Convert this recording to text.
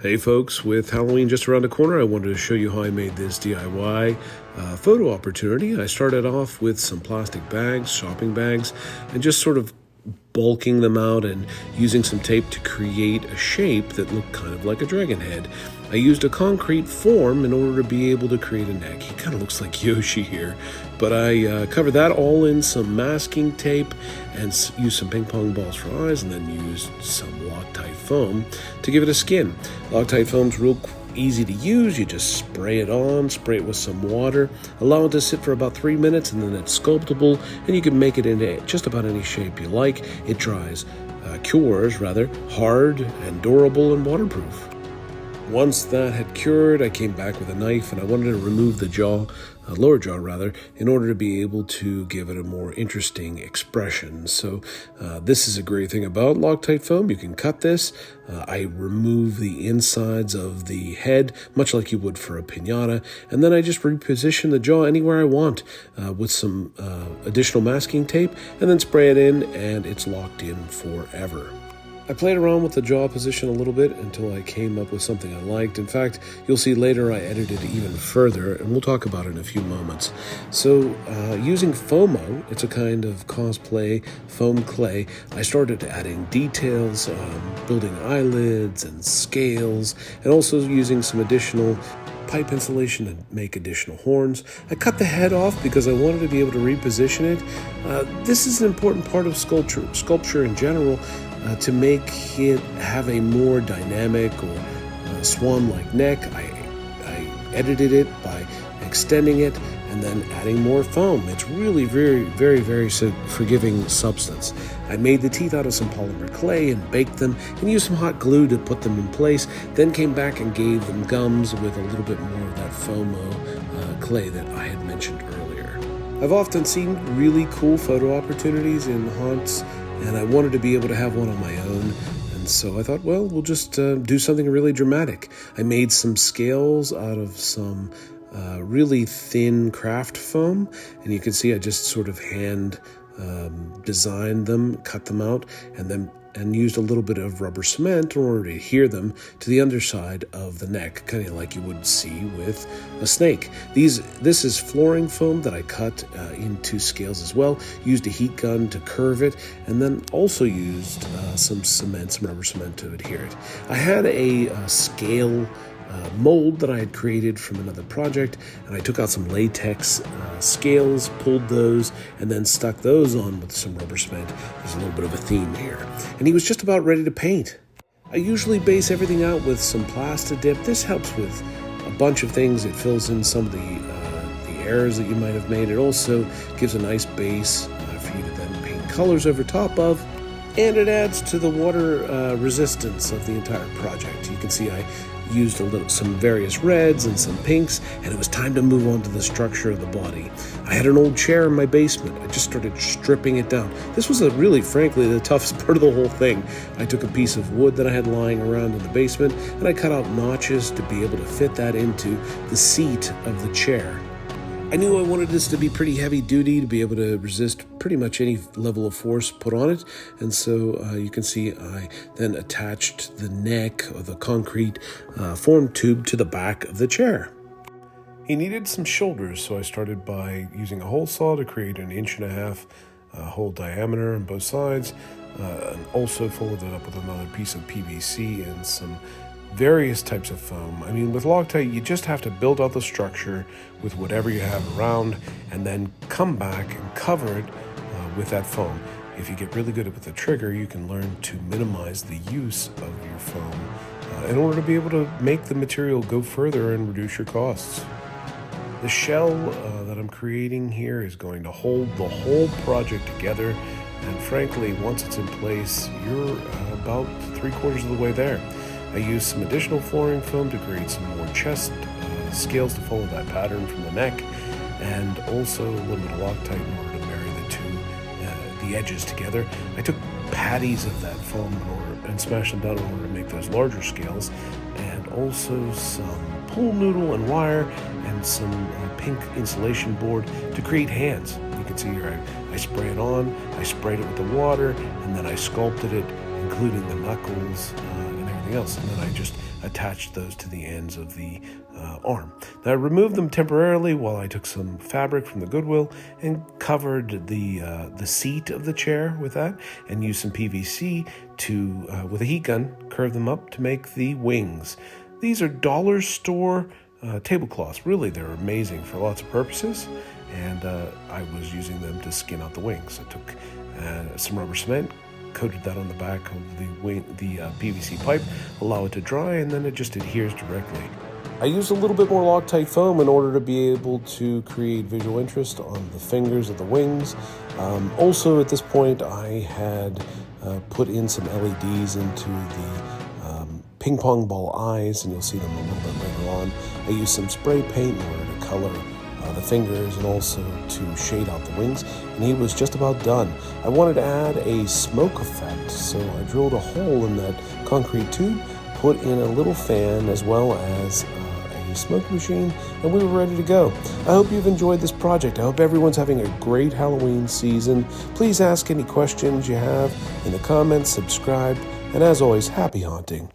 Hey folks, with Halloween just around the corner, I wanted to show you how I made this DIY photo opportunity. I started off with some plastic bags, shopping bags, and just sort of bulking them out and using some tape to create a shape that looked kind of like a dragon head. I used a concrete form in order to be able to create a neck. He kind of looks like Yoshi here, but I covered that all in some masking tape and used some ping pong balls for eyes, and then used some Loctite foam to give it a skin. Loctite foam's real easy to use. You just spray it on, spray it with some water, allow it to sit for about 3 minutes, and then it's sculptable, and you can make it into just about any shape you like. It cures hard and durable and waterproof. Once that had cured, I came back with a knife and I wanted to remove the lower jaw in order to be able to give it a more interesting expression. So this is a great thing about Loctite foam. You can cut this. I remove the insides of the head, much like you would for a piñata, and then I just reposition the jaw anywhere I want with some additional masking tape, and then spray it in, and it's locked in forever. I played around with the jaw position a little bit until I came up with something I liked. In fact, you'll see later I edited it even further, and we'll talk about it in a few moments. So using Fomo, it's a kind of cosplay foam clay, I started adding details, building eyelids and scales, and also using some additional pipe insulation to make additional horns. I cut the head off because I wanted to be able to reposition it. This is an important part of sculpture in general, to make it have a more dynamic or swan-like neck. I edited it by extending it and then adding more foam. It's really very forgiving substance. I made the teeth out of some polymer clay and baked them and used some hot glue to put them in place, then came back and gave them gums with a little bit more of that Fomo clay that I had mentioned earlier. I've often seen really cool photo opportunities in haunts, and I wanted to be able to have one on my own. And so I thought, well, we'll just do something really dramatic. I made some scales out of some really thin craft foam, and you can see I just sort of hand designed them, cut them out, and used a little bit of rubber cement in order to adhere them to the underside of the neck, kind of like you would see with a snake. This is flooring foam that I cut into scales as well, used a heat gun to curve it, and then also used some rubber cement to adhere it. I had a scale mold that I had created from another project, and I took out some latex scales, pulled those, and then stuck those on with some rubber cement. There's a little bit of a theme here. And he was just about ready to paint. I usually base everything out with some Plastidip. This helps with a bunch of things. It fills in some of the errors that you might have made. It also gives a nice base for you to then paint colors over top of, and it adds to the water resistance of the entire project. You can see I used some various reds and some pinks, and it was time to move on to the structure of the body. I had an old chair in my basement. I just started stripping it down. This was frankly, the toughest part of the whole thing. I took a piece of wood that I had lying around in the basement, and I cut out notches to be able to fit that into the seat of the chair. I knew I wanted this to be pretty heavy duty to be able to resist pretty much any level of force put on it. And so you can see I then attached the neck of the concrete form tube to the back of the chair. He needed some shoulders, so I started by using a hole saw to create an 1.5 inch hole diameter on both sides, and also folded it up with another piece of PVC and some various types of foam. I mean, with Loctite, you just have to build out the structure with whatever you have around, and then come back and cover it with that foam. If you get really good with the trigger, you can learn to minimize the use of your foam in order to be able to make the material go further and reduce your costs. The shell that I'm creating here is going to hold the whole project together, and frankly, once it's in place, you're about 3/4 of the way there. I used some additional flooring foam to create some more chest scales to follow that pattern from the neck, and also a little bit of Loctite in order to marry the edges together. I took patties of that foam and smashed them down in order to make those larger scales, and also some pool noodle and wire and some pink insulation board to create hands. You can see here I spray it on, I sprayed it with the water, and then I sculpted it, including the knuckles and everything everything else. And then I just attached those to the ends of the arm. Now I removed them temporarily while I took some fabric from the Goodwill and covered the seat of the chair with that, and used some PVC to, with a heat gun, curve them up to make the wings. These are dollar store tablecloths. Really, they're amazing for lots of purposes, and I was using them to skin out the wings. I took some rubber cement, coated that on the back of the PVC pipe, allow it to dry, and then it just adheres directly. I used a little bit more Loctite foam in order to be able to create visual interest on the fingers of the wings. Also, at this point, I had put in some LEDs into the ping pong ball eyes, and you'll see them a little bit later on. I used some spray paint in order to color the fingers and also to shade out the wings, and he was just about done. I wanted to add a smoke effect, so I drilled a hole in that concrete tube, put in a little fan as well as a smoke machine, and we were ready to go. I hope you've enjoyed this project. I hope everyone's having a great Halloween season. Please ask any questions you have in the comments, subscribe, and as always, happy haunting.